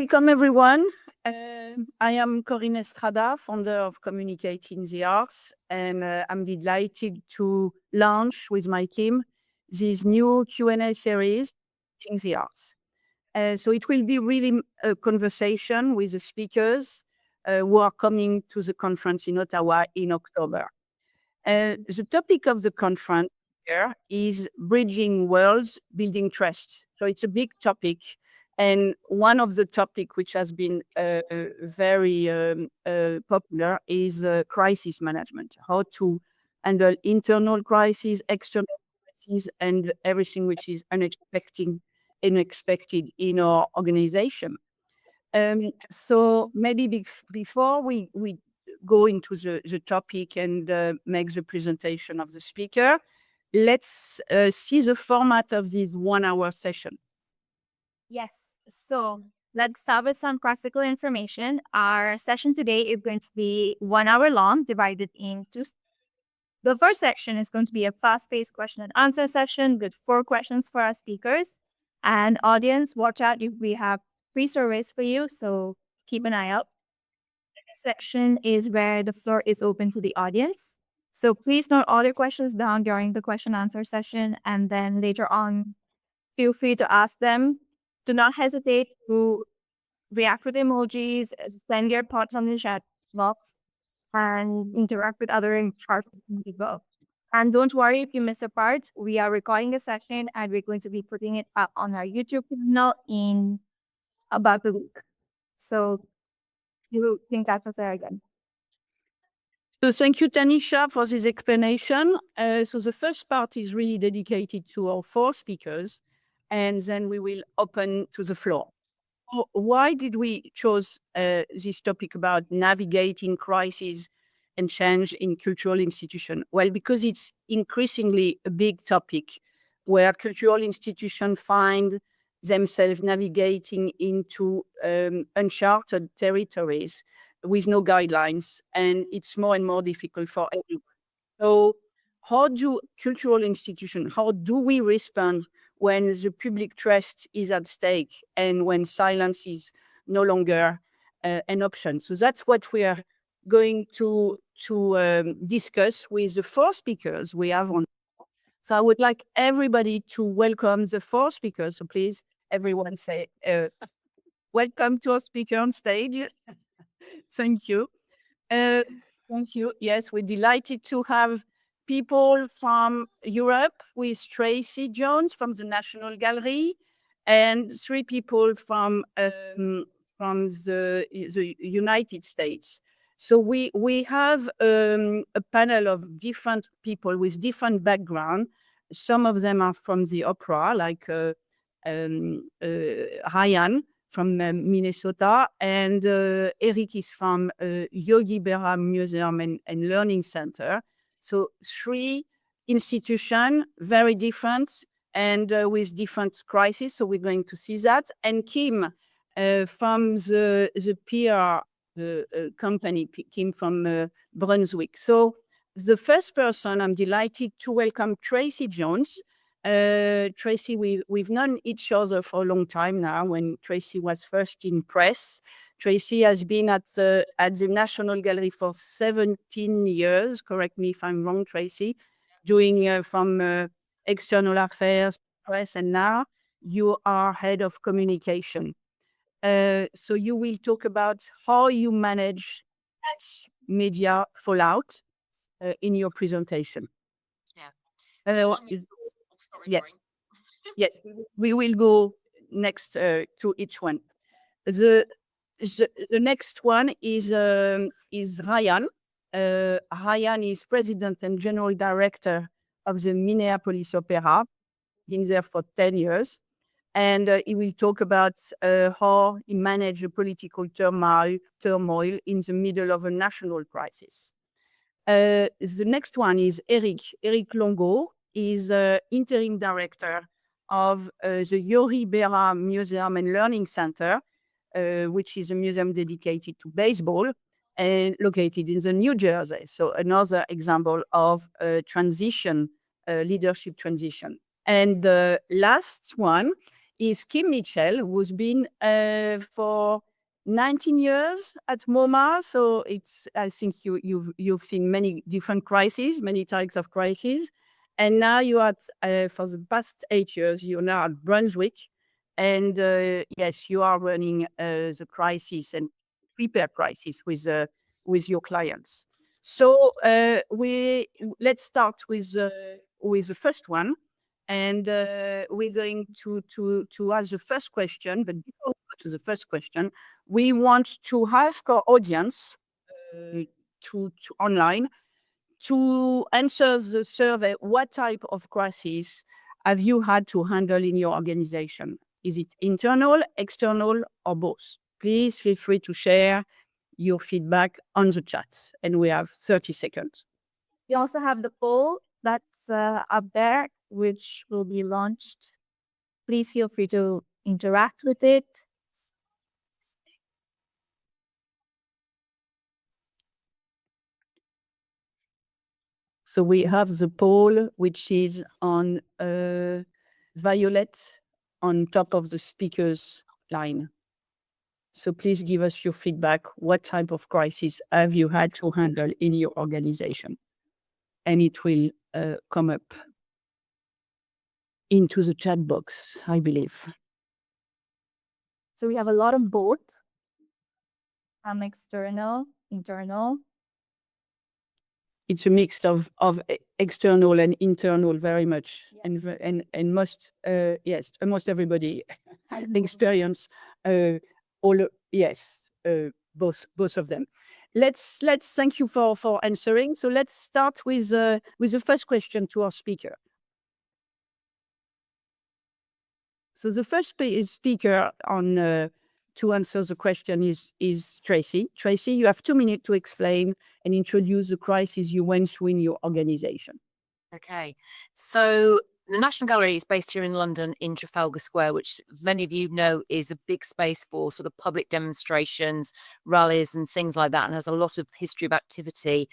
Welcome, everyone. I am Corinne Estrada, founder of Communicating the Arts, and I'm delighted to launch with my team this new Q&A series, in the Arts. So it will be really a conversation with the speakers who are coming to the conference in Ottawa in October. The topic of the conference here is bridging worlds, building trust. So it's a big topic. And one of the topic which has been very popular is crisis management, how to handle internal crises, external crises, and everything which is unexpected in our organization. So maybe before we go into the topic and make the presentation of the speaker, let's see the format of this 1 hour session. Yes. So let's start with some practical information. Our session today is going to be 1 hour long, divided into. The first section is going to be a fast-paced question and answer session with 4 questions for our speakers. And audience, watch out if we have free surveys for you, so keep an eye out. Second section is where the floor is open to the audience. So please note all your questions down during the question answer session, and then later on, feel free to ask them. Do not hesitate to react with emojis, send your thoughts on the chat box, and interact with other participants as well. And don't worry if you miss a part. We are recording the session and we're going to be putting it up on our YouTube channel in about a week. So you think that was there again. So thank you, Tanisha, for this explanation. So the first part is really dedicated to our 4 speakers, and then we will open to the floor. Why did we choose this topic about navigating crisis and change in cultural institution? Well, because it's increasingly a big topic where cultural institutions find themselves navigating into uncharted territories with no guidelines, and it's more and more difficult for everyone. So how do cultural institutions, how do we respond when the public trust is at stake and when silence is no longer an option? So that's what we are going to discuss with the 4 speakers we have on. So I would like everybody to welcome the 4 speakers. So please, everyone say, welcome to our speaker on stage. Thank you. Thank you. Yes, we're delighted to have people from Europe with Tracy Jones from the National Gallery and 3 people from the United States. So we have a panel of different people with different background. Some of them are from the opera, like Ryan from Minnesota, and Eric is from Yogi Berra Museum and Learning Center. So 3 institutions, very different and with different crises. So we're going to see that. And Kim from the PR company, Kim from Brunswick. So the first person, I'm delighted to welcome Tracy Jones. Tracy, we've known each other for a long time now. When Tracy was first in press, Tracy has been at the National Gallery for 17 years. Correct me if I'm wrong, Tracy. Doing from external affairs, press, and now you are head of communication. So you will talk about how you manage media fallout in your presentation. Yeah. Yes. Yes, we will go next to each one. The next one is Ryan. Ryan is president and general director of the Minneapolis Opera. Been there for 10 years. And he will talk about how he managed the political turmoil in the middle of a national crisis. The next one is Eric. Eric Longo is interim director of the Yogi Berra Museum and Learning Center, which is a museum dedicated to baseball and located in the New Jersey. So another example of transition, leadership transition. And the last one is Kim Mitchell, who's been for 19 years at MoMA. So I think you've seen many different crises, many types of crises. And now you are for the past 8 years, you're now at Brunswick. And yes, you are running the crisis and prepare crisis with your clients. So let's start with the first one. And we're going to ask the first question. But before we go to the first question, we want to ask our audience to online to answer the survey. What type of crisis have you had to handle in your organization? Is it internal, external, or both? Please feel free to share your feedback on the chat. And we have 30 seconds. We also have the poll that's up there, which will be launched. Please feel free to interact with it. So we have the poll, which is on violet on top of the speaker's line. So please give us your feedback. What type of crisis have you had to handle in your organization? And it will come up into the chat box, I believe. So we have a lot of both. External, internal. It's a mix of external and internal very much. Yes. And most, yes, almost everybody has experience both of them. Let's thank you for answering. So let's start with the first question to our speaker. So the first speaker on to answer the question is Tracy. Tracy, you have 2 minutes to explain and introduce the crisis you went through in your organization. Okay, so the National Gallery is based here in London in Trafalgar Square, which many of you know is a big space for sort of public demonstrations, rallies and things like that, and has a lot of history of activity.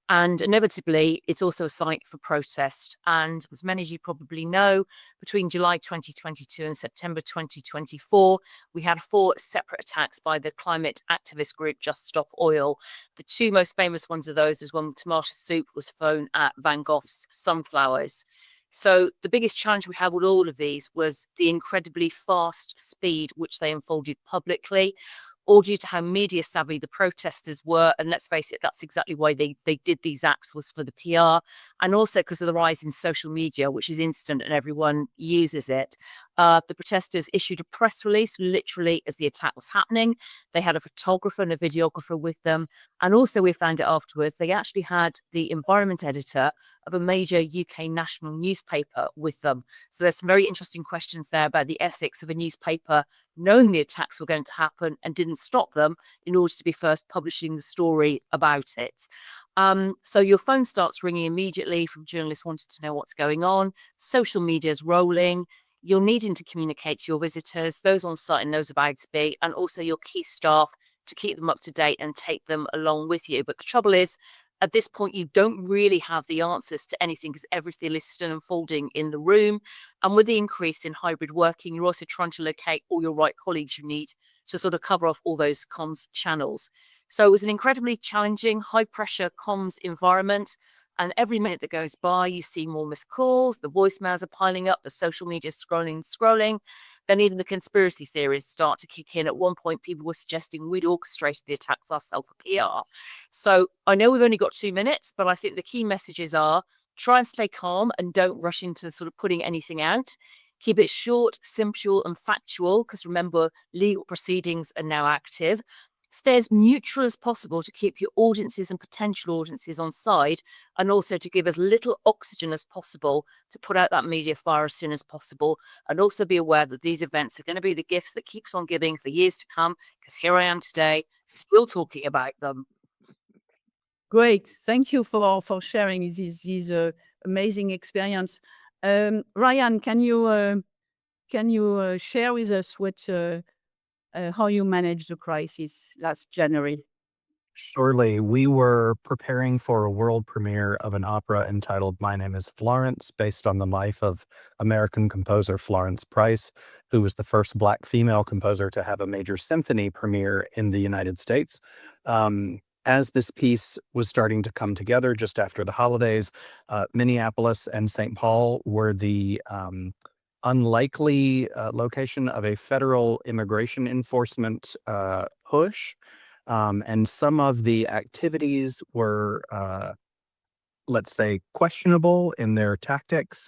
And inevitably, it's also a site for protest. And as many as you probably know, between July 2022 and September 2024, we had 4 separate attacks by the climate activist group Just Stop Oil. The 2 most famous ones of those is when tomato soup was thrown at Van Gogh's sunflowers. So the biggest challenge we had with all of these was the incredibly fast speed which they unfolded publicly, all due to how media savvy the protesters were. And let's face it, that's exactly why they did these acts, was for the PR, and also because of the rise in social media, which is instant and everyone uses it. The protesters issued a press release literally as the attack was happening. They had a photographer and a videographer with them. And also we found out afterwards, they actually had the environment editor of a major UK national newspaper with them. So there's some very interesting questions there about the ethics of a newspaper knowing the attacks were going to happen and didn't stop them in order to be first publishing the story about it. So your phone starts ringing immediately from journalists wanting to know what's going on. Social media is rolling. You're needing to communicate to your visitors, those on site and those about to be, and also your key staff to keep them up to date and take them along with you. But the trouble is, at this point, you don't really have the answers to anything because everything is still unfolding in the room. And with the increase in hybrid working, you're also trying to locate all your right colleagues you need to sort of cover off all those comms channels. So it was an incredibly challenging, high pressure comms environment. And every minute that goes by, you see more missed calls, the voicemails are piling up, the social media scrolling. Then even the conspiracy theories start to kick in. At one point, people were suggesting we'd orchestrated the attacks ourselves for PR. So I know we've only got 2 minutes, but I think the key messages are try and stay calm and don't rush into sort of putting anything out. Keep it short, simple and factual, because remember, legal proceedings are now active. Stay as neutral as possible to keep your audiences and potential audiences on side, and also to give as little oxygen as possible to put out that media fire as soon as possible. And also be aware that these events are going to be the gifts that keeps on giving for years to come, because here I am today, still talking about them. Great. Thank you for sharing this amazing experience. Ryan, can you share with us how you managed the crisis last January? Surely, we were preparing for a world premiere of an opera entitled My Name is Florence, based on the life of American composer Florence Price, who was the first Black female composer to have a major symphony premiere in the United States. As this piece was starting to come together just after the holidays, Minneapolis and St. Paul were the unlikely location of a federal immigration enforcement push. And some of the activities were, let's say, questionable in their tactics.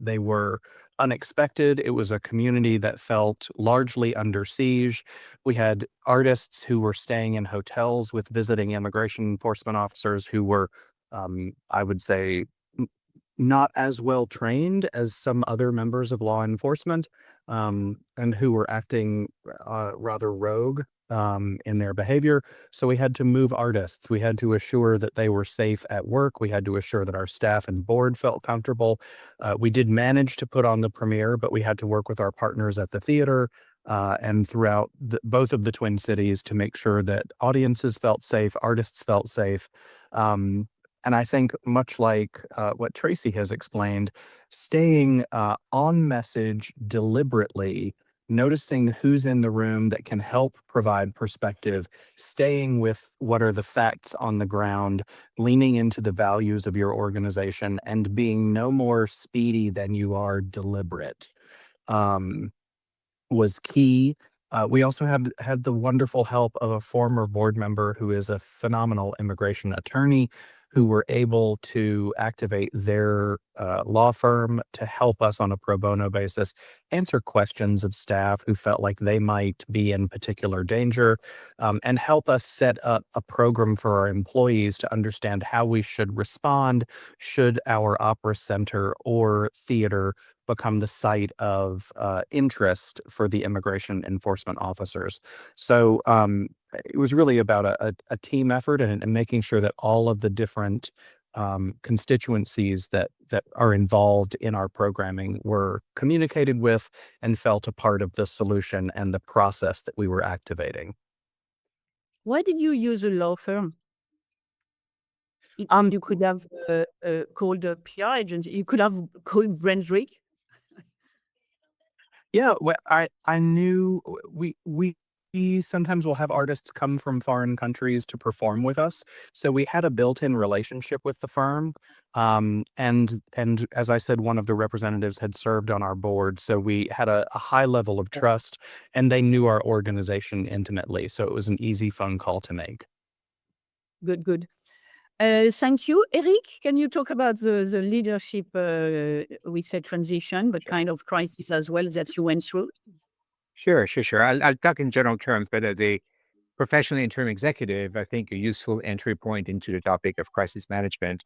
They were unexpected. It was a community that felt largely under siege. We had artists who were staying in hotels with visiting immigration enforcement officers who were, I would say, not as well trained as some other members of law enforcement, and who were acting rather rogue in their behavior. So we had to move artists. We had to assure that they were safe at work. We had to assure that our staff and board felt comfortable. We did manage to put on the premiere, but we had to work with our partners at the theater and throughout both of the Twin Cities to make sure that audiences felt safe, artists felt safe. And I think, much like what Tracy has explained, staying on message deliberately, noticing who's in the room that can help provide perspective, staying with what are the facts on the ground, leaning into the values of your organization, and being no more speedy than you are deliberate. Was key. We also had the wonderful help of a former board member who is a phenomenal immigration attorney, who were able to activate their law firm to help us on a pro bono basis, answer questions of staff who felt like they might be in particular danger, and help us set up a program for our employees to understand how we should respond should our opera center or theater become the site of interest for the immigration enforcement officers. So it was really about a team effort and making sure that all of the different constituencies that are involved in our programming were communicated with and felt a part of the solution and the process that we were activating. Why did you use a law firm? You could have called a PR agency. You could have called Brunswick. Yeah, well, I knew we sometimes will have artists come from foreign countries to perform with us, so we had a built-in relationship with the firm. And as I said, one of the representatives had served on our board, so we had a high level of trust, and they knew our organization intimately, so it was an easy phone call to make. Good, good. Thank you. Eric, can you talk about the leadership, we said transition, but kind of crisis as well that you went through? Sure. I'll talk in general terms, but as a professional interim executive, I think a useful entry point into the topic of crisis management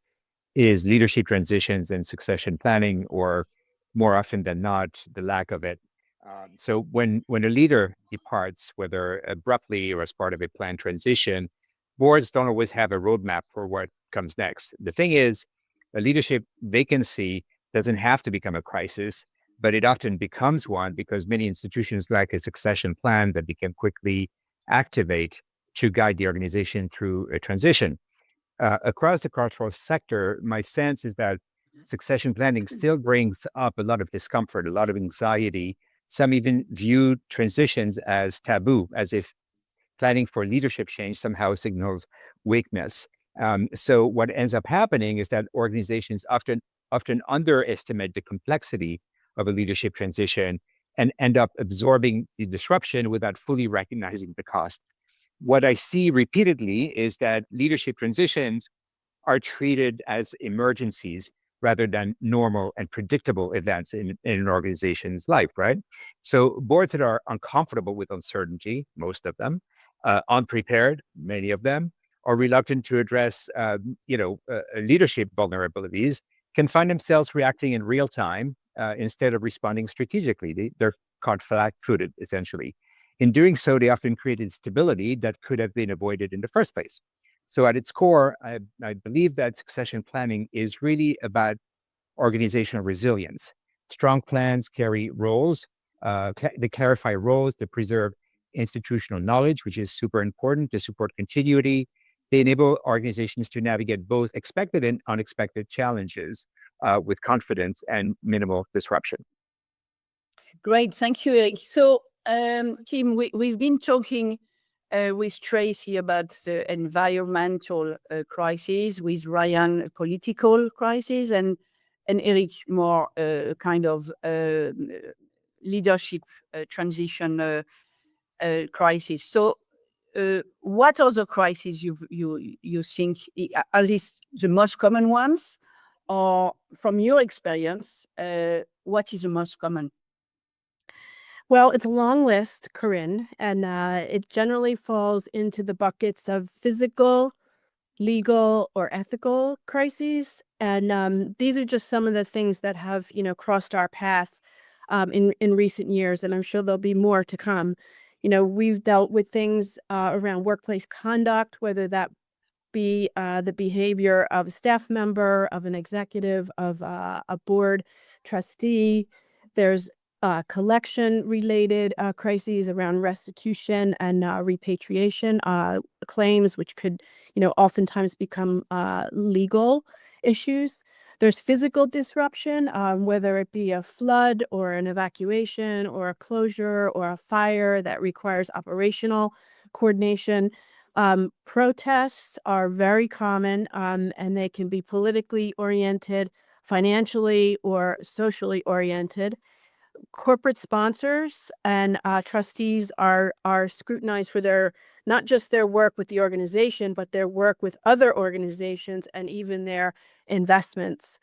is leadership transitions and succession planning, or more often than not, the lack of it. So when a leader departs, whether abruptly or as part of a planned transition, boards don't always have a roadmap for what comes next. The thing is, a leadership vacancy doesn't have to become a crisis, but it often becomes one because many institutions lack a succession plan that they can quickly activate to guide the organization through a transition. Across the cultural sector, my sense is that succession planning still brings up a lot of discomfort, a lot of anxiety. Some even view transitions as taboo, as if planning for leadership change somehow signals weakness. So what ends up happening is that organizations often underestimate the complexity of a leadership transition and end up absorbing the disruption without fully recognizing the cost. What I see repeatedly is that leadership transitions are treated as emergencies rather than normal and predictable events in an organization's life, right? So boards that are uncomfortable with uncertainty, most of them, unprepared, many of them, or reluctant to address, leadership vulnerabilities, can find themselves reacting in real time instead of responding strategically. They're caught flat-footed, essentially. In doing so, they often create instability that could have been avoided in the first place. So at its core, I believe that succession planning is really about organizational resilience. Strong plans carry roles, they clarify roles, they preserve institutional knowledge, which is super important to support continuity, They enable organizations to navigate both expected and unexpected challenges with confidence and minimal disruption. Great, thank you, Eric. So, Kim, we've been talking with Tracy about the environmental crisis, with Ryan, a political crisis, and Eric, more kind of leadership transition crisis. So, what other crises you think are these the most common ones, or from your experience, what is the most common? Well, it's a long list, Corinne, and it generally falls into the buckets of physical, legal, or ethical crises. And these are just some of the things that have, crossed our path in recent years, and I'm sure there'll be more to come. We've dealt with things around workplace conduct, whether that be the behavior of a staff member, of an executive, of a board trustee. There's collection-related crises around restitution and repatriation claims, which could, oftentimes become legal issues. There's physical disruption, whether it be a flood or an evacuation or a closure or a fire that requires operational coordination. Protests are very common, and they can be politically oriented, financially or socially oriented. Corporate sponsors and trustees are scrutinized for their not just their work with the organization, but their work with other organizations and even their investments.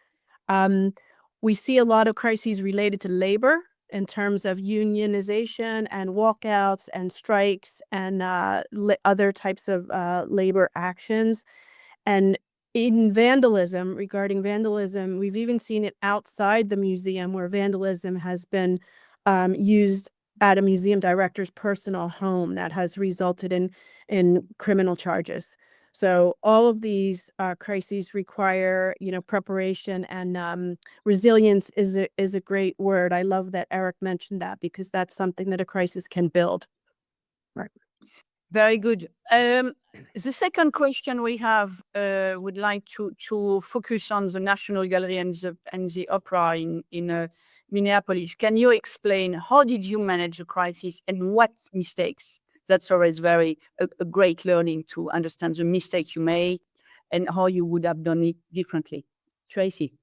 Um, we see a lot of crises related to labor in terms of unionization and walkouts and strikes and other types of labor actions. And regarding vandalism, we've even seen it outside the museum where vandalism has been used at a museum director's personal home that has resulted in criminal charges. So all of these crises require, preparation, and resilience is a great word. I love that Eric mentioned that because that's something that a crisis can build. Right. Very good. The second question we have would like to focus on the National Gallery and the opera in Minneapolis. Can you explain how did you manage the crisis and what mistakes? That's always a great learning to understand the mistake you made and how you would have done it differently. Tracy.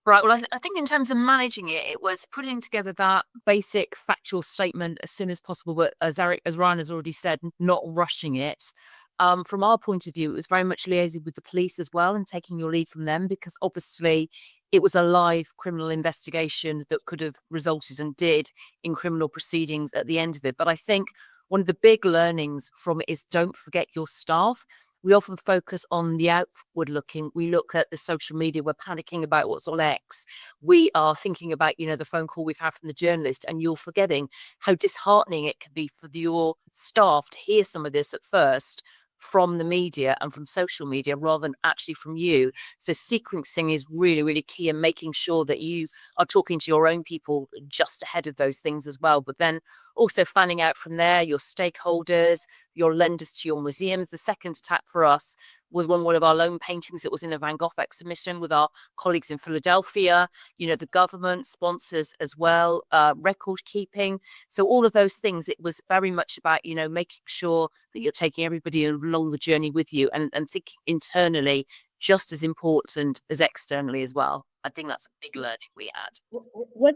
Right. Well, I think in terms of managing it, it was putting together that basic factual statement as soon as possible. But as Ryan has already said, not rushing it. From our point of view, it was very much liaising with the police as well and taking your lead from them, because obviously it was a live criminal investigation that could have resulted and did in criminal proceedings at the end of it. But I think one of the big learnings from it is don't forget your staff. We often focus on the outward looking. We look at the social media. We're panicking about what's on X. We are thinking about, the phone call we've had from the journalist, and you're forgetting how disheartening it can be for your staff to hear some of this at first from the media and from social media rather than actually from you. So sequencing is really, really key, and making sure that you are talking to your own people just ahead of those things as well. But then also fanning out from there, your stakeholders, your lenders to your museums. The second attack for us was one of our loan paintings that was in a Van Gogh exhibition with our colleagues in Philadelphia, the government, sponsors as well, record keeping. So all of those things, it was very much about, making sure that you're taking everybody along the journey with you and thinking internally just as important as externally as well. I think that's a big learning we had. What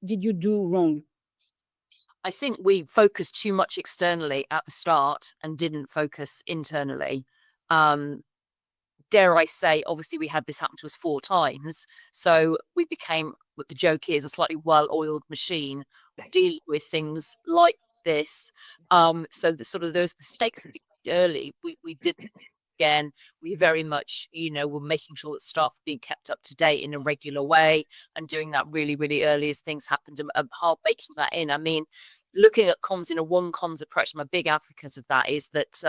did you do wrong? I think we focused too much externally at the start and didn't focus internally. Dare I say, obviously we had this happen to us 4 times. So we became, what the joke is, a slightly well-oiled machine dealing with things like this. So those mistakes that we did early, we didn't. Again, we very much, were making sure that staff were being kept up to date in a regular way and doing that really, really early as things happened, and hard baking that in. I mean, looking at comms in a one comms approach, I'm a big advocate of that, is that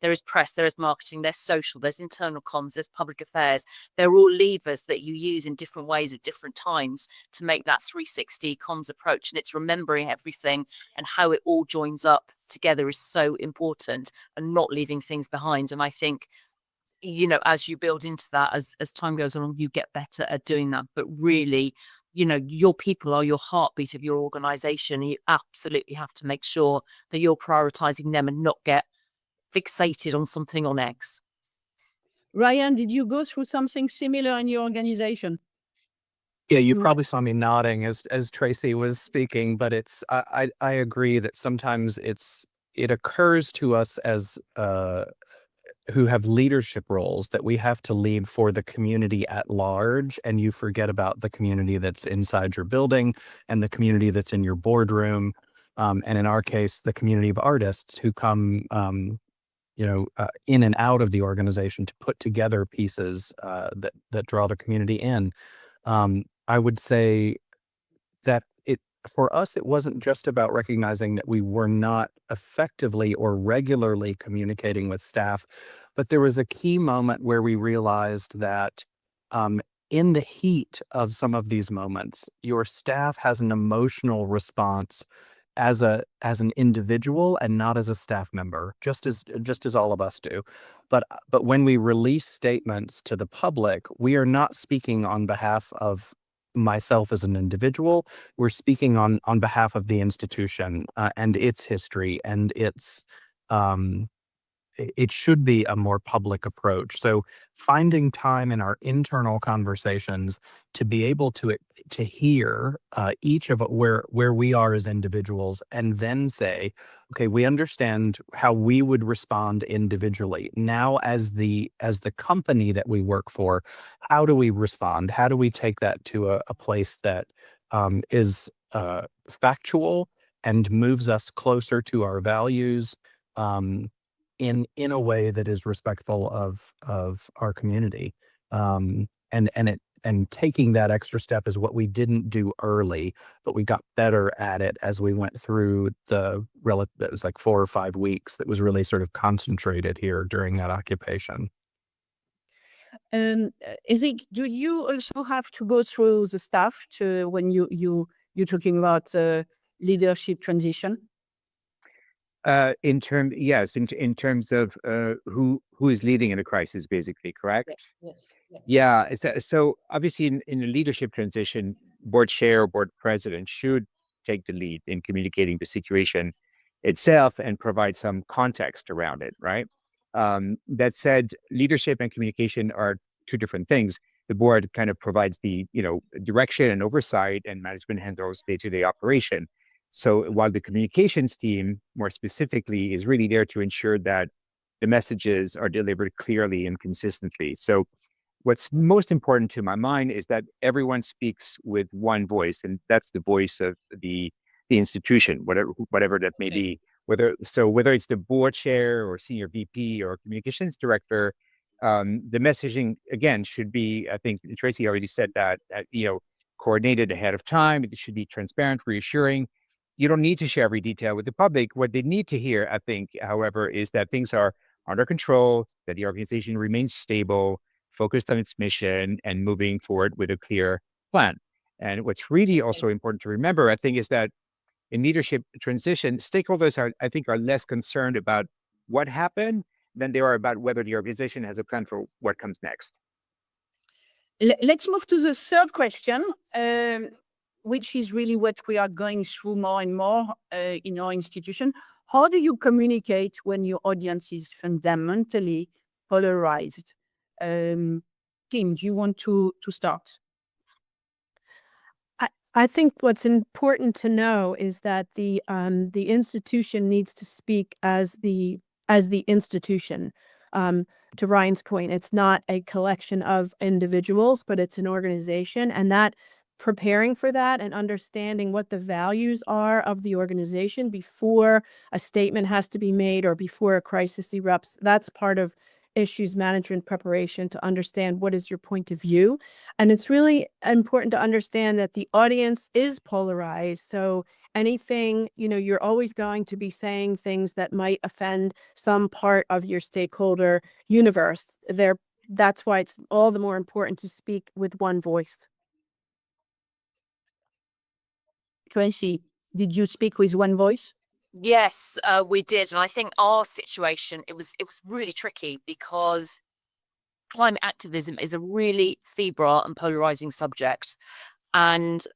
there is press, there is marketing, there's social, there's internal comms, there's public affairs. They're all levers that you use in different ways at different times to make that 360 comms approach. And it's remembering everything and how it all joins up together is so important, and not leaving things behind. And I think, you know, as you build into that, as time goes on, you get better at doing that. But really, you know, your people are your heartbeat of your organization. You absolutely have to make sure that you're prioritizing them and not get fixated on something on X. Ryan, did you go through something similar in your organization? Yeah, you probably saw me nodding as Tracy was speaking, but it's I agree that sometimes it occurs to us as who have leadership roles that we have to lead for the community at large, and you forget about the community that's inside your building and the community that's in your boardroom, and in our case, the community of artists who come in and out of the organization to put together pieces that draw the community in. I would say that for us, it wasn't just about recognizing that we were not effectively or regularly communicating with staff, but there was a key moment where we realized that in the heat of some of these moments, your staff has an emotional response as an individual and not as a staff member, just as all of us do. But when we release statements to the public, we are not speaking on behalf of myself as an individual. We're speaking on behalf of the institution and its history and its it should be a more public approach. So finding time in our internal conversations to be able to hear each of where we are as individuals, and then say, okay, we understand how we would respond individually. Now, as the company that we work for, how do we respond? How do we take that to a place that is factual and moves us closer to our values? In a way that is respectful of our community, and taking that extra step is what we didn't do early, but we got better at it as we went through it was like 4 or 5 weeks that was really sort of concentrated here during that occupation. Eric, do you also have to go through the staff when you're talking about leadership transition? Yes, in terms of who is leading in a crisis, basically, correct? Yes. Yeah, so obviously in a leadership transition, board chair or board president should take the lead in communicating the situation itself and provide some context around it, right? That said, leadership and communication are two different things. The board kind of provides the direction and oversight, and management handles day-to-day operation. So while the communications team, more specifically, is really there to ensure that the messages are delivered clearly and consistently. So what's most important to my mind is that everyone speaks with one voice, and that's the voice of the institution, whatever that may be. Whether it's the board chair or senior VP or communications director, the messaging again should be, I think Tracy already said that, coordinated ahead of time. It should be transparent, reassuring. You don't need to share every detail with the public. What they need to hear, I think, however, is that things are under control, that the organization remains stable, focused on its mission, and moving forward with a clear plan. And what's really also important to remember, I think, is that in leadership transition, stakeholders are less concerned about what happened than they are about whether the organization has a plan for what comes next. Let's move to the third question, which is really what we are going through more and more in our institution. How do you communicate when your audience is fundamentally polarized? Kim, do you want to start? I think what's important to know is that the institution needs to speak as the institution. To Ryan's point, it's not a collection of individuals, but it's an organization, and that preparing for that and understanding what the values are of the organization before a statement has to be made or before a crisis erupts, that's part of issues management preparation, to understand what is your point of view. And it's really important to understand that the audience is polarized. So anything, you're always going to be saying things that might offend some part of your stakeholder universe. That's why it's all the more important to speak with one voice. Tracy, did you speak with one voice? Yes, we did, and I think our situation it was really tricky because climate activism is a really febrile and polarizing subject, and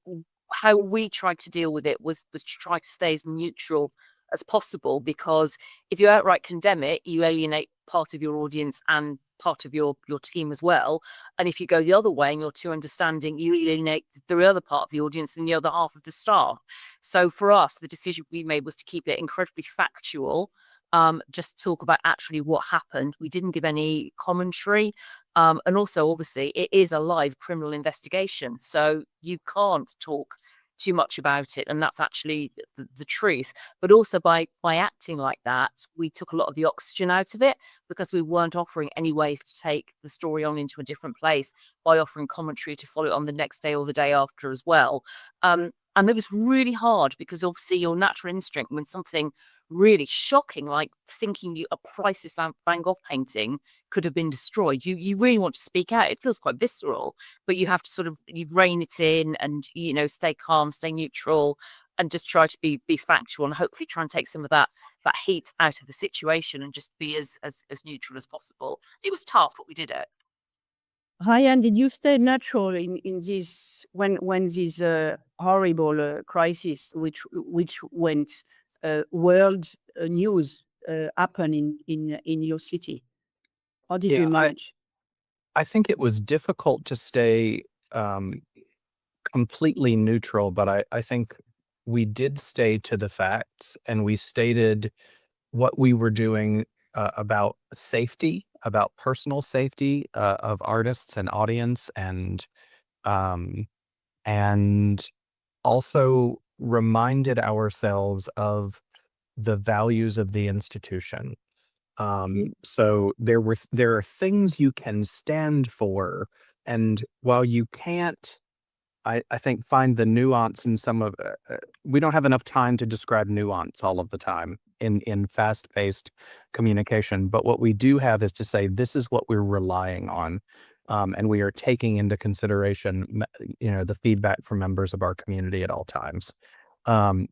how we tried to deal with it was to try to stay as neutral as possible, because if you outright condemn it, you alienate part of your audience and part of your team as well. And if you go the other way and you're too understanding, you alienate the other part of the audience and the other half of the staff. So for us, the decision we made was to keep it incredibly factual, just talk about actually what happened. We didn't give any commentary. And also, obviously, it is a live criminal investigation, so you can't talk too much about it, and that's actually the truth. But also, by acting like that, we took a lot of the oxygen out of it, because we weren't offering any ways to take the story on into a different place by offering commentary to follow it on the next day or the day after as well. And it was really hard, because obviously your natural instinct when something really shocking, like thinking a priceless Van Gogh painting could have been destroyed, you really want to speak out. It feels quite visceral, but you have to sort of you rein it in and stay calm, stay neutral, and just try to be factual, and hopefully try and take some of that heat out of the situation and just be as neutral as possible. It was tough, but we did it. Ryan, did you stay natural in this when this horrible crisis, which went world news happen in your city? How did you Yeah, manage? I think it was difficult to stay completely neutral, but I think we did stay to the facts, and we stated what we were doing about safety, about personal safety of artists and audience, um, and also reminded ourselves of the values of the institution. So there are things you can stand for, and while you can't, I think, find the nuance in some of we don't have enough time to describe nuance all of the time in fast-paced communication. But what we do have is to say this is what we're relying on, and we are taking into consideration, the feedback from members of our community at all times.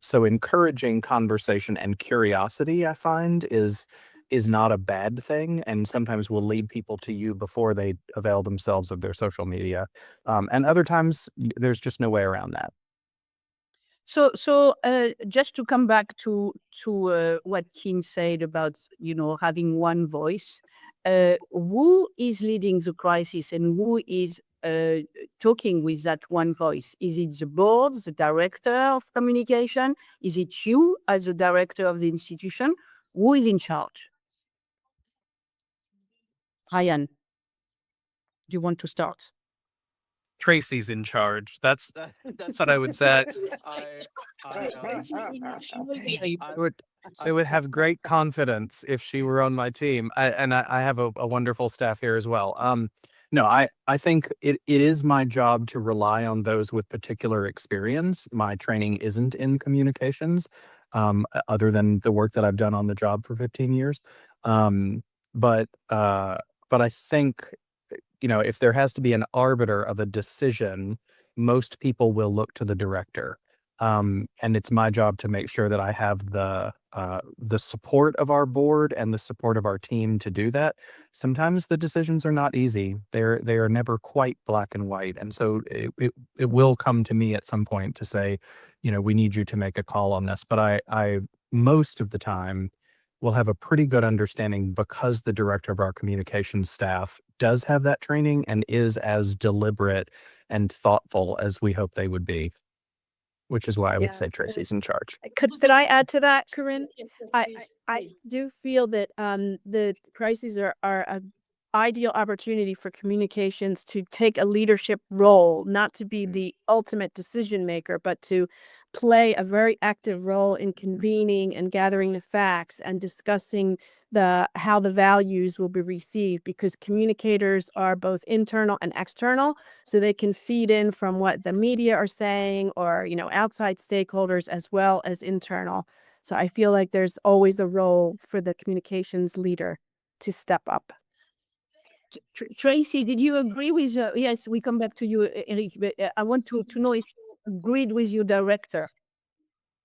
So encouraging conversation and curiosity, I find, is not a bad thing, and sometimes will lead people to you before they avail themselves of their social media. And other times, there's just no way around that. So just to come back to what Kim said about having one voice, who is leading the crisis and who is talking with that one voice? Is it the board, the director of communication? Is it you as the director of the institution? Who is in charge? Ryan, do you want to start? Tracy's in charge. That's what I would say. I would have great confidence if she were on my team. I have a wonderful staff here as well. No, I think it is my job to rely on those with particular experience. My training isn't in communications, other than the work that I've done on the job for 15 years. Um, but I think, if there has to be an arbiter of a decision, most people will look to the director. And it's my job to make sure that I have the support of our board and the support of our team to do that. Sometimes the decisions are not easy. They are never quite black and white. And so it will come to me at some point to say, we need you to make a call on this. But I most of the time will have a pretty good understanding, because the director of our communications staff does have that training and is as deliberate and thoughtful as we hope they would be, which is why I would say Tracy's in charge. Could I add to that, Corinne? I do feel that the crises are an ideal opportunity for communications to take a leadership role, not to be the ultimate decision maker, but to play a very active role in convening and gathering the facts and discussing how the values will be received, because communicators are both internal and external, so they can feed in from what the media are saying or outside stakeholders as well as internal. So I feel like there's always a role for the communications leader to step up. Tracy, did you agree with? Yes, we come back to you, Eric. But I want to know if you agreed with your director.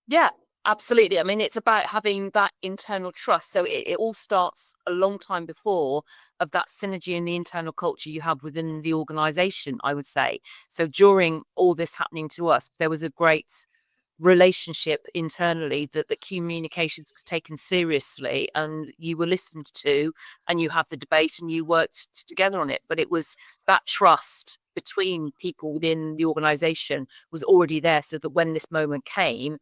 Yeah, absolutely. I mean, it's about having that internal trust. So it all starts a long time before of that synergy and the internal culture you have within the organization, I would say. So during all this happening to us, there was a great relationship internally that the communications was taken seriously and you were listened to and you have the debate and you worked together on it. But it was that trust between people within the organization was already there, so that when this moment came,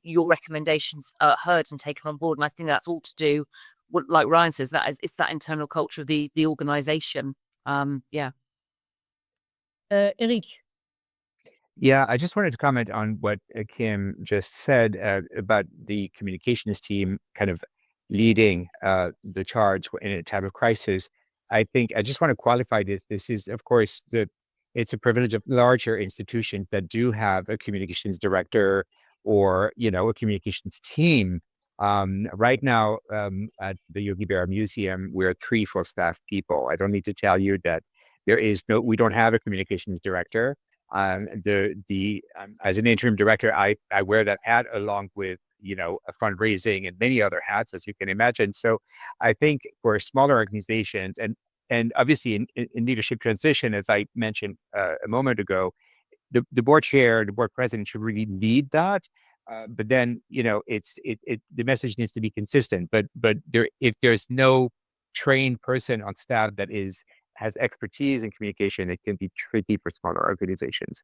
your recommendations are heard and taken on board. And I think that's all to do what, like Ryan says, that is, it's that internal culture of the organization. Yeah. Eric. Yeah, I just wanted to comment on what Kim just said about the communications team kind of leading the charge in a time of crisis. I think I just want to qualify this. This is, of course, it's a privilege of larger institutions that do have a communications director or a communications team. Right now, at the Yogi Berra Museum, we're 3 full staff people. I don't need to tell you that we don't have a communications director. As an interim director, I wear that hat along with a fundraising and many other hats, as you can imagine. So I think for smaller organizations and obviously in leadership transition, as I mentioned a moment ago, the board chair, the board president should really lead that. But then the message needs to be consistent. But if there's no trained person on staff that has expertise in communication, it can be tricky for smaller organizations.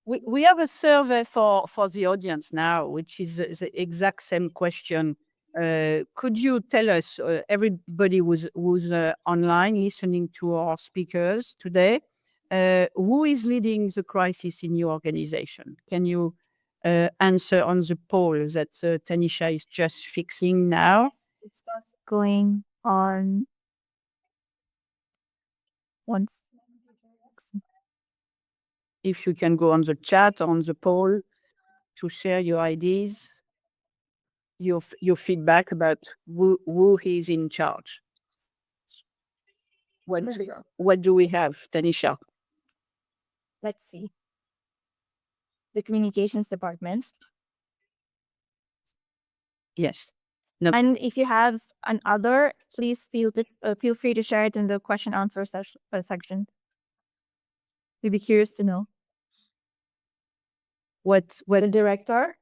We have a survey for the audience now, which is the exact same question. Could you tell us, everybody who's online listening to our speakers today, who is leading the crisis in your organization? Can you answer on the poll that Tanisha is just fixing now? It's just going on once. If you can go on the chat, on the poll, to share your ideas, your feedback about who is in charge. What do we have, Tanisha? Let's see. The communications department. Yes. No. And if you have another, please feel free to share it in the question answer section. We'd be curious to know. What The director?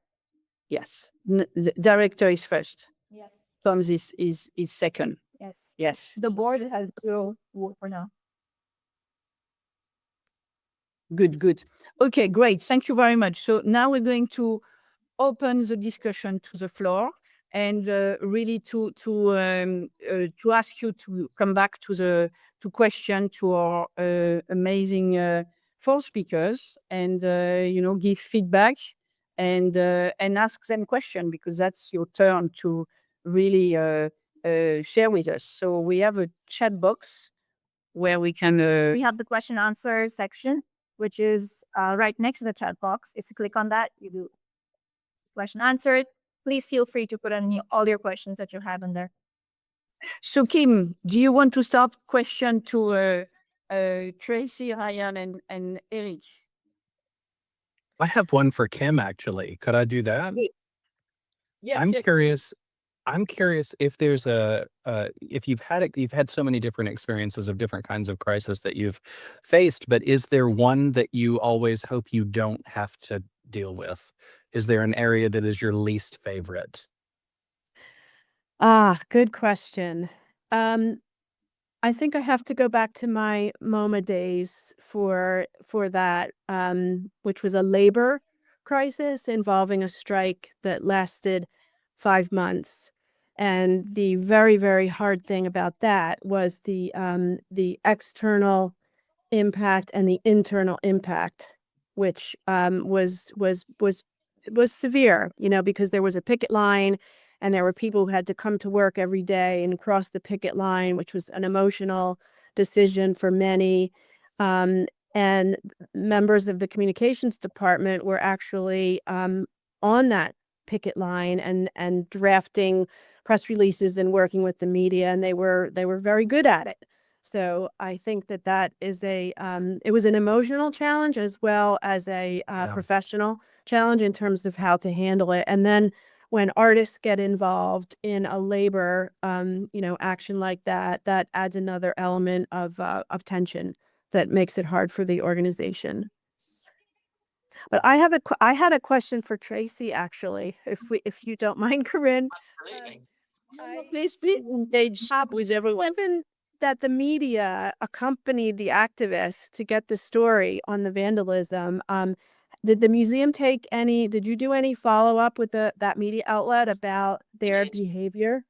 Yes. The director is first. Yes. Comes is second. Yes. Yes. The board has 0 vote for now. Good. Okay, great. Thank you very much. So now we're going to open the discussion to the floor and really to ask you to come back to question to our amazing 4 speakers and give feedback and ask them question, because that's your turn to really share with us. So we have a chat box where we can We have the question answer section, which is right next to the chat box. If you click on that, you do question answered. Please feel free to put in all your questions that you have in there. So Kim, do you want to start question to Tracy, Ryan, and Eric? I have one for Kim, actually. Could I do that? Yes, I'm yes. curious. I'm curious if there's if you've had so many different experiences of different kinds of crisis that you've faced, but is there one that you always hope you don't have to deal with? Is there an area that is your least favorite? Good question. I think I have to go back to my MoMA days for that, which was a labor crisis involving a strike that lasted 5 months. And the very, very hard thing about that was the external impact and the internal impact, which was was severe, because there was a picket line and there were people who had to come to work every day and cross the picket line, which was an emotional decision for many. And members of the communications department were actually on that picket line and drafting press releases and working with the media, and they were very good at it. So I think that is it was an emotional challenge as well as a professional challenge in terms of how to handle it. And then when artists get involved in a labor, action like that, that adds another element of tension that makes it hard for the organization. But I had a question for Tracy, actually, if you don't mind, Corinne. Absolutely. Please engage with everyone. Given that the media accompanied the activists to get the story on the vandalism, did the museum did you do any follow-up with that media outlet about their did. behavior?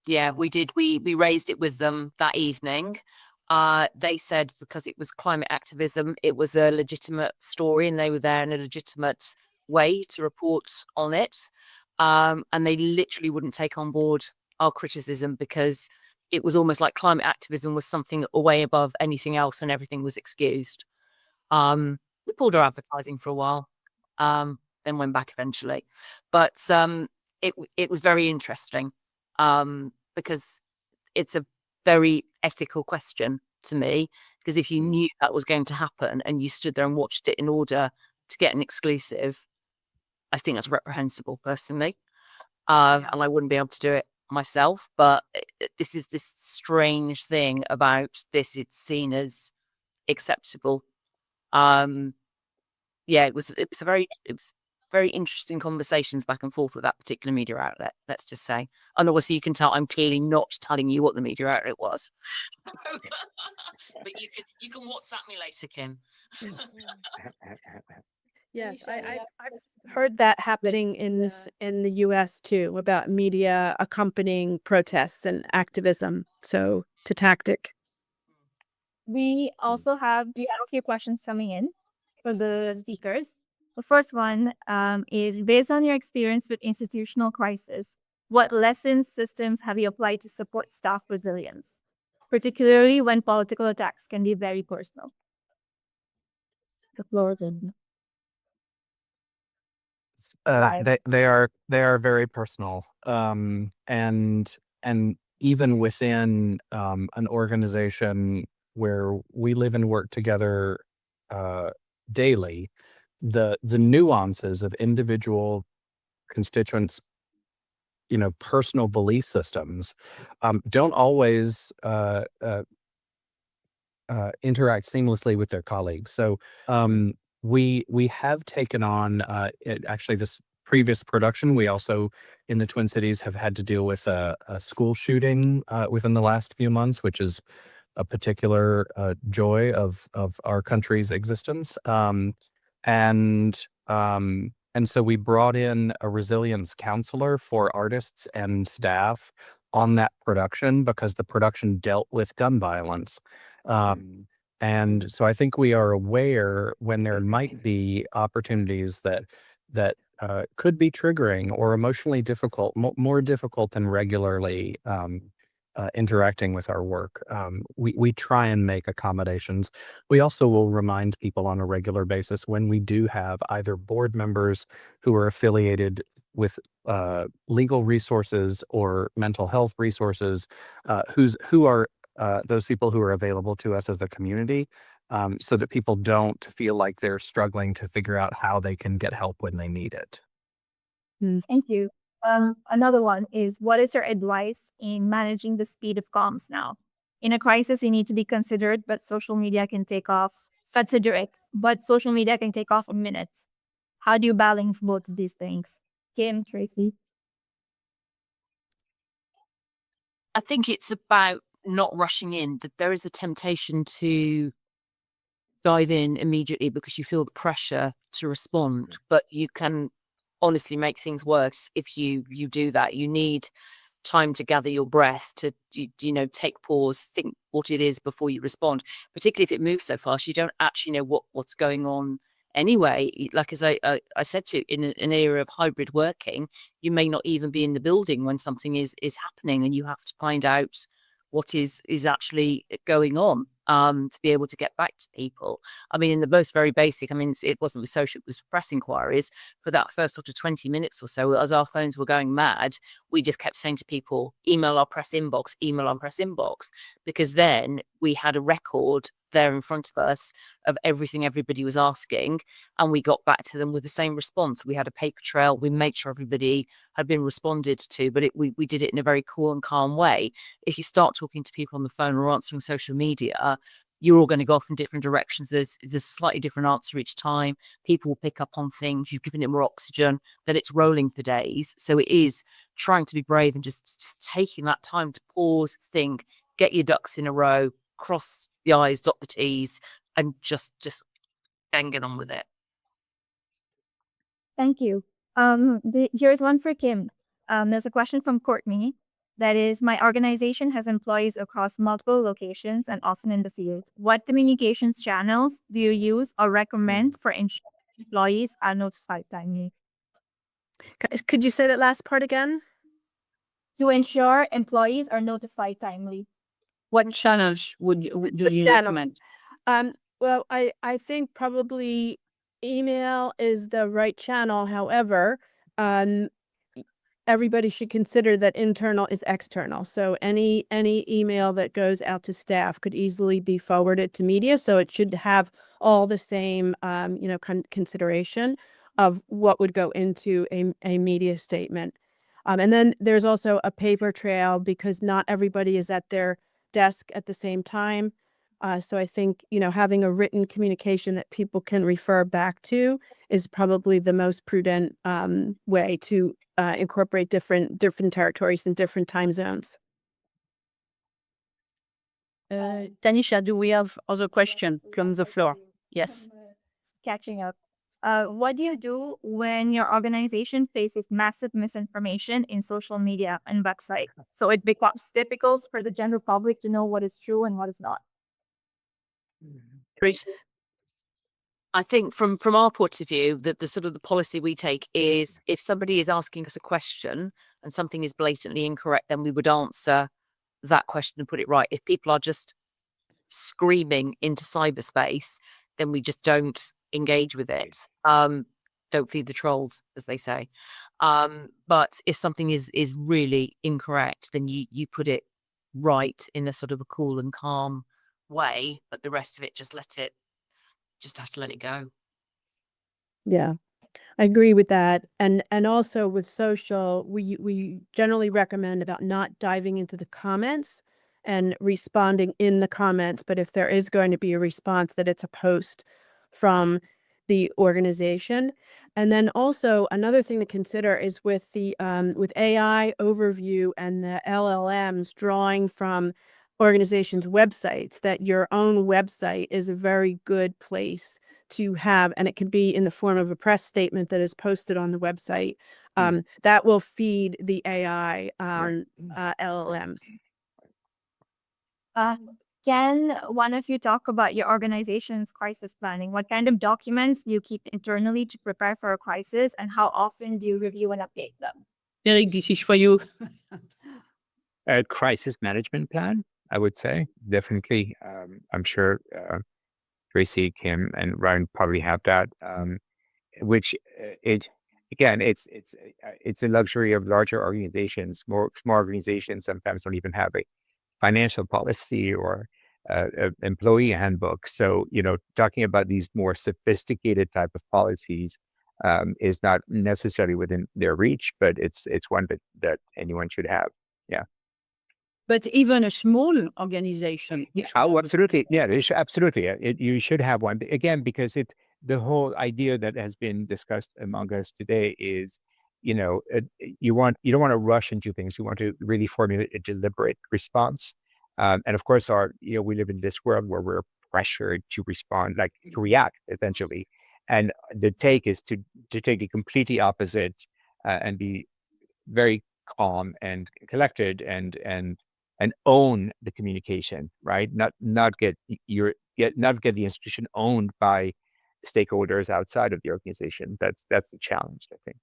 Yeah, we did. We raised it with them that evening. They said because it was climate activism, it was a legitimate story and they were there in a legitimate way to report on it. And they literally wouldn't take on board our criticism because it was almost like climate activism was something way above anything else and everything was excused. We pulled our advertising for a while, then went back eventually. But it was very interesting because it's a very ethical question to me, because if you knew that was going to happen and you stood there and watched it in order to get an exclusive, I think that's reprehensible personally. And I wouldn't be able to do it myself. But this is this strange thing about this. It's seen as acceptable. Yeah, it was very interesting conversations back and forth with that particular media outlet, let's just say. And obviously you can tell I'm clearly not telling you what the media outlet was. But you can WhatsApp me later, Kim. Yes, I've heard that happening in the US too, about media accompanying protests and activism. So to tactic. We also have a few questions coming in for the speakers. The first one is, based on your experience with institutional crisis, what lessons, systems have you applied to support staff resilience, particularly when political attacks can be very personal? The floor is in. They are very personal, and even within an organization where we live and work together daily, the nuances of individual constituents, personal belief systems, don't always interact seamlessly with their colleagues. So we have taken on actually this previous production. We also in the Twin Cities have had to deal with a school shooting within the last few months, which is a particular joy of our country's existence. And so we brought in a resilience counselor for artists and staff on that production because the production dealt with gun violence. And so I think we are aware when there might be opportunities that could be triggering or emotionally difficult, more difficult than regularly interacting with our work. We try and make accommodations. We also will remind people on a regular basis when we do have either board members who are affiliated with legal resources or mental health resources, who are those people who are available to us as a community, so that people don't feel like they're struggling to figure out how they can get help when they need it. Thank you. Another one is, what is your advice in managing the speed of comms now? In a crisis, you need to be considerate, but social media can take off. Considerate, but social media can take off in minutes. How do you balance both of these things? Kim, Tracy? I think it's about not rushing in, that there is a temptation to dive in immediately because you feel the pressure to respond, but you can honestly make things worse if you do that. You need time to gather your breath, to take pause, think what it is before you respond, particularly if it moves so fast you don't actually know what's going on anyway. Like as I said to you, in an era of hybrid working, you may not even be in the building when something is happening, and you have to find out what is actually going on to be able to get back to people. I mean, in the most very basic, I mean, it wasn't with social, it was for press inquiries. For that first sort of 20 minutes or so, as our phones were going mad, we just kept saying to people, email our press inbox, because then we had a record there in front of us of everything everybody was asking, and we got back to them with the same response. We had a paper trail. We made sure everybody had been responded to, but we did it in a very cool and calm way. If you start talking to people on the phone or answering social media, you're all going to go off in different directions. There's a slightly different answer each time. People will pick up on things. You've given it more oxygen, then it's rolling for days. So it is trying to be brave and just taking that time to pause, think, get your ducks in a row, cross the I's, dot the T's, and just then get on with it. Thank you. Here's one for Kim. There's a question from Courtney. That is, my organization has employees across multiple locations and often in the field. What communications channels do you use or recommend for ensuring employees are notified timely? Could you say that last part again? To ensure employees are notified timely. What channels do you channels. recommend? Well, I think probably email is the right channel. However, everybody should consider that internal is external. So any email that goes out to staff could easily be forwarded to media. So it should have all the same, consideration of what would go into a media statement. And then there's also a paper trail, because not everybody is at their desk at the same time. So I think, having a written communication that people can refer back to is probably the most prudent way to incorporate different territories and different time zones. Tanisha, do we have other questions from the floor? Yes. Catching up. What do you do when your organization faces massive misinformation in social media and websites? So it becomes difficult for the general public to know what is true and what is not. Tracy? I think from our point of view, the sort of the policy we take is, if somebody is asking us a question and something is blatantly incorrect, then we would answer that question and put it right. If people are just screaming into cyberspace, then we just don't engage with it. Don't feed the trolls, as they say. But if something is really incorrect, then you put it right in a sort of a cool and calm way, but the rest of it, just have to let it go. Yeah, I agree with that. And also with social, we generally recommend about not diving into the comments and responding in the comments. But if there is going to be a response, that it's a post from the organization. And then also another thing to consider is with the with AI overview and the LLMs drawing from organizations' websites, that your own website is a very good place to have, and it could be in the form of a press statement that is posted on the website. That will feed the AI LLMs. Can one of you talk about your organization's crisis planning? What kind of documents do you keep internally to prepare for a crisis, and how often do you review and update them? Eric, this is for you. A crisis management plan, I would say, definitely. I'm sure Tracy, Kim, and Ryan probably have that. Which it's a luxury of larger organizations. More small organizations sometimes don't even have a financial policy or employee handbook. So, talking about these more sophisticated type of policies is not necessarily within their reach, but it's one that anyone should have. Yeah. But even a small organization. Oh, absolutely. Yeah, absolutely. You should have one. Again, because the whole idea that has been discussed among us today is, you don't want to rush into things. You want to really formulate a deliberate response. And of course, we live in this world where we're pressured to respond, like to react, essentially. And the take is to take the completely opposite and be very calm and collected and own the communication, right? Not get the institution owned by stakeholders outside of the organization. That's the challenge, I think.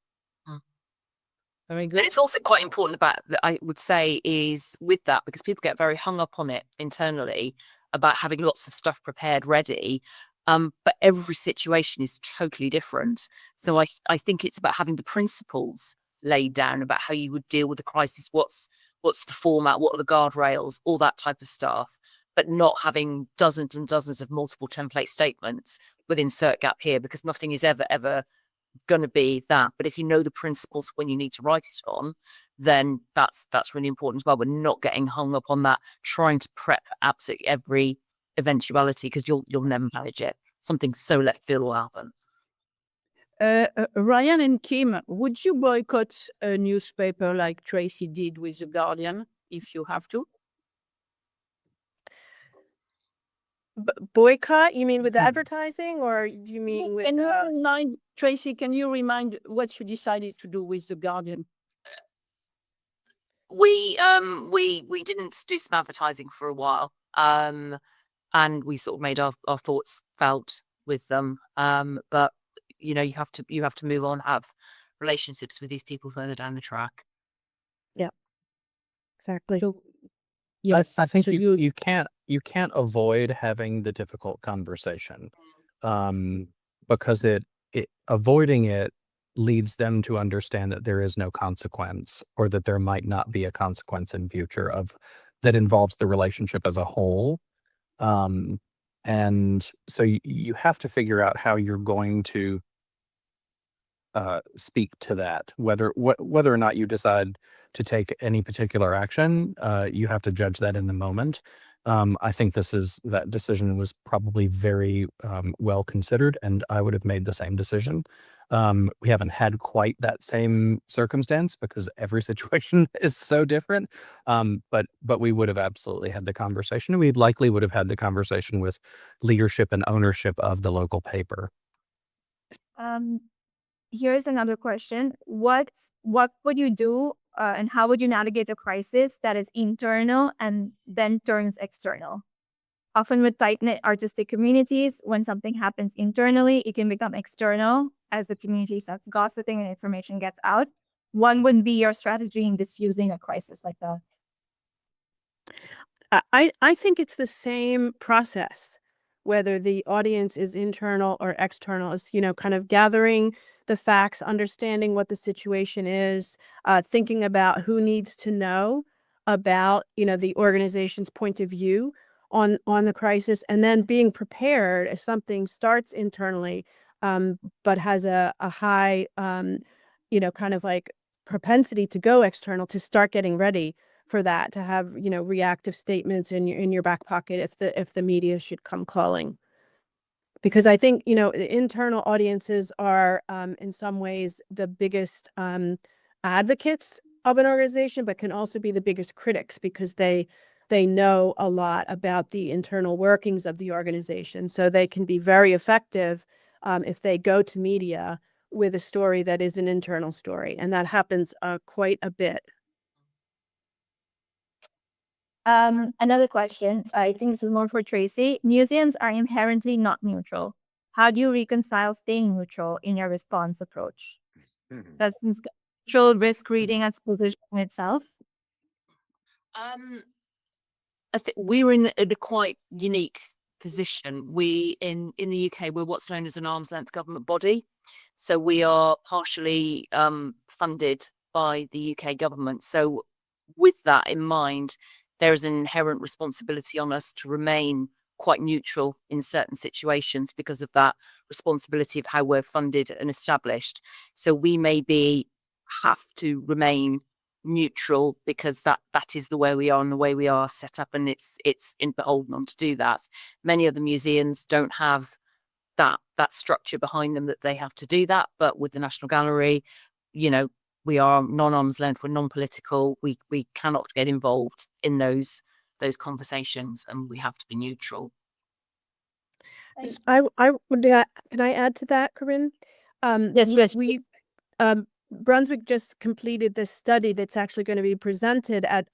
Very good. It's also quite important about that, I would say, is with that, because people get very hung up on it internally about having lots of stuff prepared ready. But every situation is totally different. So I think it's about having the principles laid down about how you would deal with the crisis. What's the format? What are the guardrails? All that type of stuff. But not having dozens and dozens of multiple template statements with insert gap here, because nothing is ever going to be that. But if you know the principles when you need to write it on, then that's really important as well. But not getting hung up on that, trying to prep absolutely every eventuality, because you'll never manage it. Something so left field will happen. Ryan and Kim, would you boycott a newspaper like Tracy did with The Guardian if you have to? Boycott? You mean with the advertising, or do you mean with? Can you remind, Tracy, can you remind what you decided to do with The Guardian? We didn't do some advertising for a while, and we sort of made our thoughts felt with them. But you know, you have to move on, have relationships with these people further down the track. Exactly. So, yes, I think so you can't avoid having the difficult conversation, because it avoiding it leads them to understand that there is no consequence, or that there might not be a consequence in future that involves the relationship as a whole. And so you have to figure out how you're going to speak to that. Whether or not you decide to take any particular action, you have to judge that in the moment. I think that decision was probably very well considered, and I would have made the same decision. We haven't had quite that same circumstance because every situation is so different. But we would have absolutely had the conversation. We likely would have had the conversation with leadership and ownership of the local paper. Here's another question. What would you do and how would you navigate a crisis that is internal and then turns external? Often with tight-knit artistic communities, when something happens internally, it can become external as the community starts gossiping and information gets out. What would be your strategy in diffusing a crisis like that? I think it's the same process, whether the audience is internal or external. Is, kind of gathering the facts, understanding what the situation is, thinking about who needs to know about, the organization's point of view on the crisis, and then being prepared if something starts internally, but has a high, kind of like propensity to go external, to start getting ready for that, to have, reactive statements in your back pocket if the media should come calling. Because I think, the internal audiences are, in some ways, the biggest advocates of an organization, but can also be the biggest critics because they know a lot about the internal workings of the organization. So they can be very effective if they go to media with a story that is an internal story. And that happens quite a bit. Another question, I think this is more for Tracy. Museums are inherently not neutral. How do you reconcile staying neutral in your response approach? Does neutral risk reading as position itself? I think we're in a quite unique position. We in the UK, we're what's known as an arm's length government body. So we are partially funded by the UK government. So with that in mind, there is an inherent responsibility on us to remain quite neutral in certain situations because of that responsibility of how we're funded and established. So we maybe have to remain neutral because that is the way we are and the way we are set up, and it's in beholden on to do that. Many other museums don't have that structure behind them that they have to do that, but with the National Gallery, we are non-arm's length, we're non-political, we cannot get involved in those conversations, and we have to be neutral. I would can I add to that, Corinne? Yes. We Brunswick just completed this study that's actually going to be presented at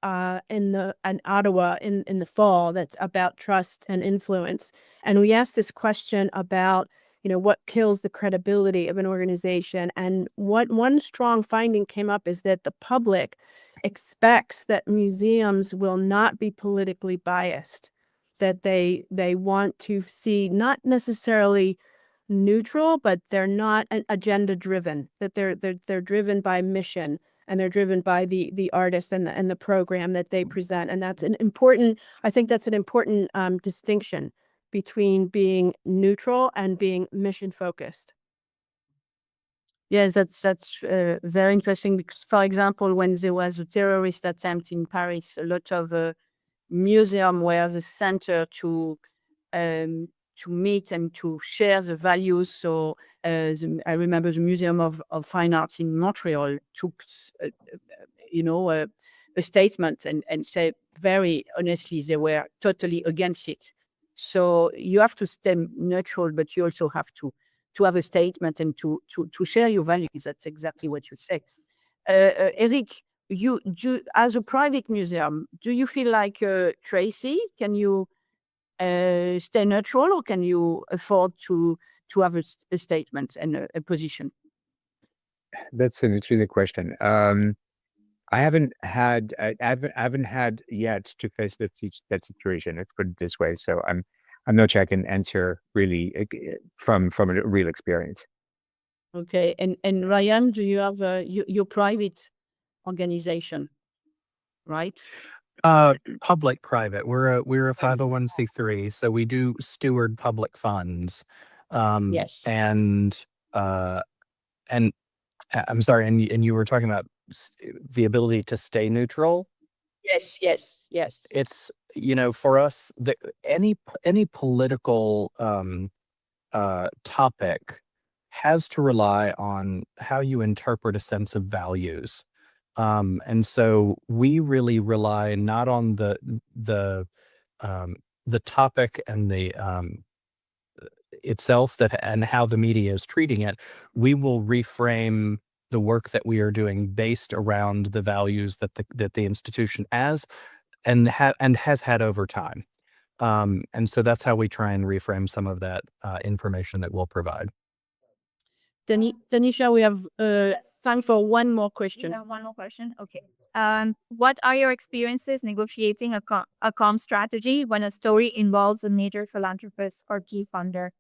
in Ottawa in the fall, that's about trust and influence. And we asked this question about, what kills the credibility of an organization. And what one strong finding came up is that the public expects that museums will not be politically biased, that they want to see not necessarily neutral, but they're not agenda driven, that they're driven by mission, and they're driven by the artist and the program that they present. And that's an important, I think that's an important distinction between being neutral and being mission focused. Yes, that's very interesting because, for example, when there was a terrorist attempt in Paris, a lot of museum were the center to meet and to share the values. So I remember the Museum of Fine Arts in Montreal took a statement and said very honestly they were totally against it. So you have to stay neutral, but you also have to have a statement and to share your values. That's exactly what you say. Eric, as a private museum, do you feel like Tracy? Can you stay neutral, or can you afford to have a statement and a position? That's an interesting question. I haven't had yet to face that situation. Let's put it this way. So I'm not sure I can answer really from a real experience. Okay, and Ryan, do you have your private organization, right? Public private. We're a 501c3, so we do steward public funds. Yes. And I'm sorry, and you were talking about the ability to stay neutral. Yes. It's, for us, any political topic has to rely on how you interpret a sense of values. And so we really rely not on the topic and the itself and how the media is treating it. We will reframe the work that we are doing based around the values that the institution has and has had over time. And so that's how we try and reframe some of that information that we'll provide. Tanisha, we have time for one more question. You have one more question? Okay. What are your experiences negotiating a comm strategy when a story involves a major philanthropist or key funder,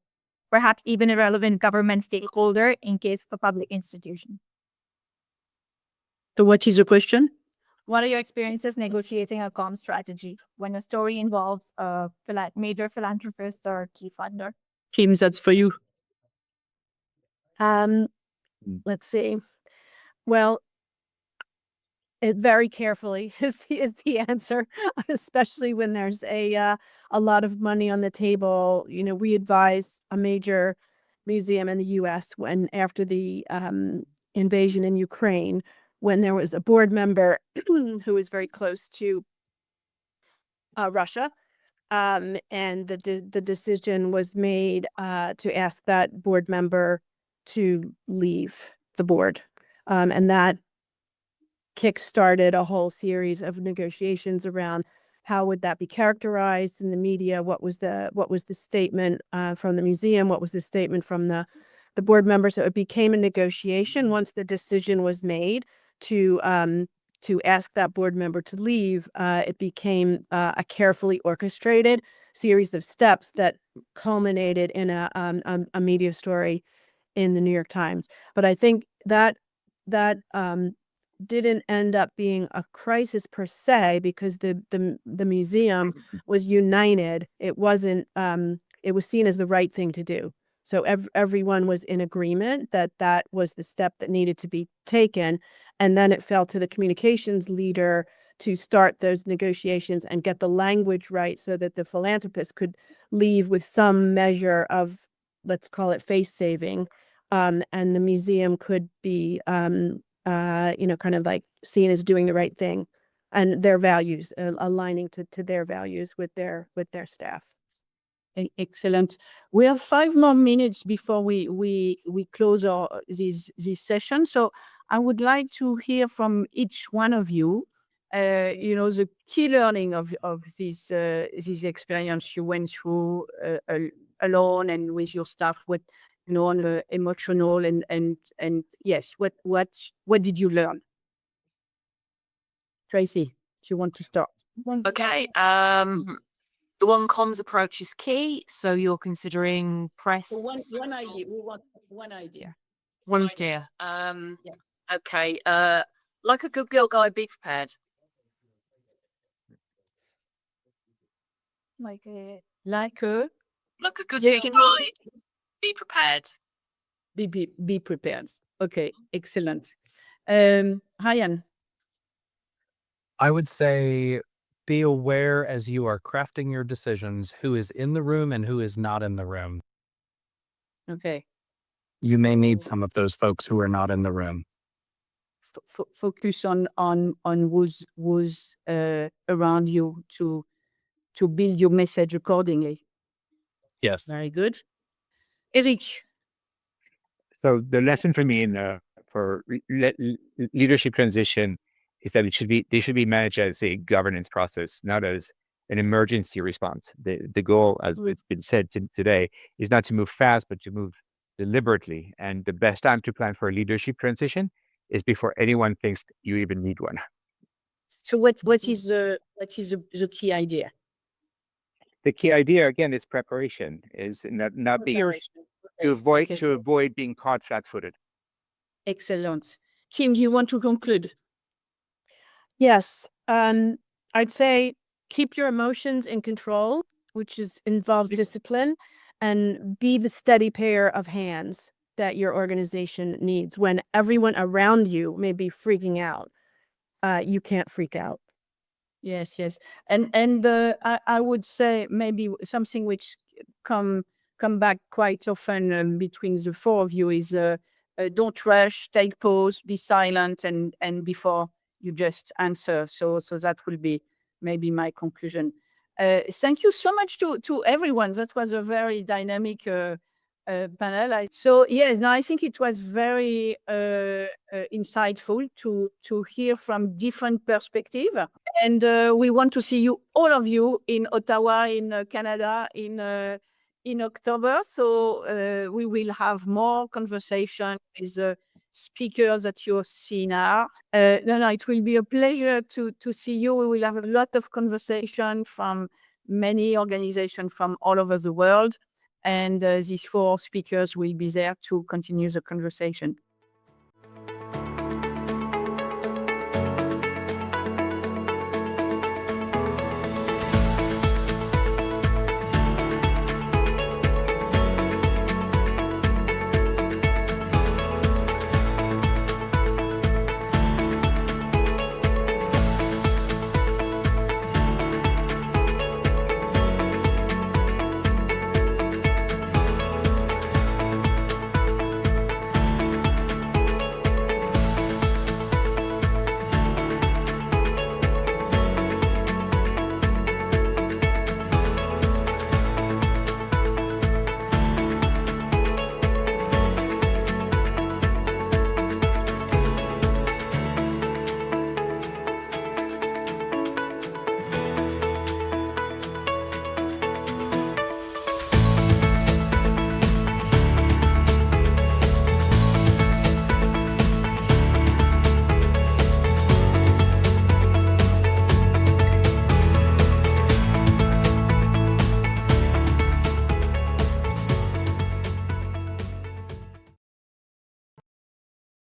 perhaps even a relevant government stakeholder in case of a public institution? So what is the question? What are your experiences negotiating a comm strategy when a story involves a major philanthropist or key funder? Kim, that's for you. Let's see. Well, very carefully is the answer, especially when there's a lot of money on the table. We advised a major museum in the U.S. when after the invasion in Ukraine, when there was a board member who was very close to Russia, and the decision was made to ask that board member to leave the board, and that kick-started a whole series of negotiations around how would that be characterized in the media, what was the statement from the museum, what was the statement from the board member. So it became a negotiation once the decision was made to ask that board member to leave. It became a carefully orchestrated series of steps that culminated in a media story in the New York Times. But I think that didn't end up being a crisis per se, because the museum was united. It wasn't. It was seen as the right thing to do. So everyone was in agreement that was the step that needed to be taken, and then it fell to the communications leader to start those negotiations and get the language right so that the philanthropist could leave with some measure of, let's call it, face saving, and the museum could be kind of like seen as doing the right thing, and their values aligning to their values with their staff. Excellent. We have 5 more minutes before we close this session. So I would like to hear from each one of you. The key learning of this experience you went through alone and with your staff. What on the emotional and yes, what did you learn? Tracy, do you want to start? Okay. The one comms approach is key. So you're considering press. So one idea. We want one idea. One idea. Yeah. Okay. Like a good girl guide, be prepared. Like a Like a good Yeah, girl guide, be prepared. be prepared. Okay, excellent. Ryan. I would say be aware as you are crafting your decisions who is in the room and who is not in the room. Okay. You may need some of those folks who are not in the room. Focus on who's around you to build your message accordingly. Yes. Very good. Eric. So the lesson for me for leadership transition is that they should be managed as a governance process, not as an emergency response. The goal, as it's been said today, is not to move fast, but to move deliberately. And the best time to plan for a leadership transition is before anyone thinks you even need one. So what is the key idea? The key idea again is preparation, is not being to avoid being caught flat-footed. Excellent. Kim, do you want to conclude? Yes. I'd say keep your emotions in control, which involves discipline, and be the steady pair of hands that your organization needs when everyone around you may be freaking out. You can't freak out. Yes, yes. And I would say maybe something which come back quite often between the four of you is don't rush, take pause, be silent, and before you just answer. So that will be maybe my conclusion. Thank you so much to everyone. That was a very dynamic panel. So yes, no, I think it was very insightful to hear from different perspectives. And we want to see all of you in Ottawa, in Canada, in October. So we will have more conversation with speakers that you see now. No, it will be a pleasure to see you. We will have a lot of conversation from many organizations from all over the world. And these four speakers will be there to continue the conversation.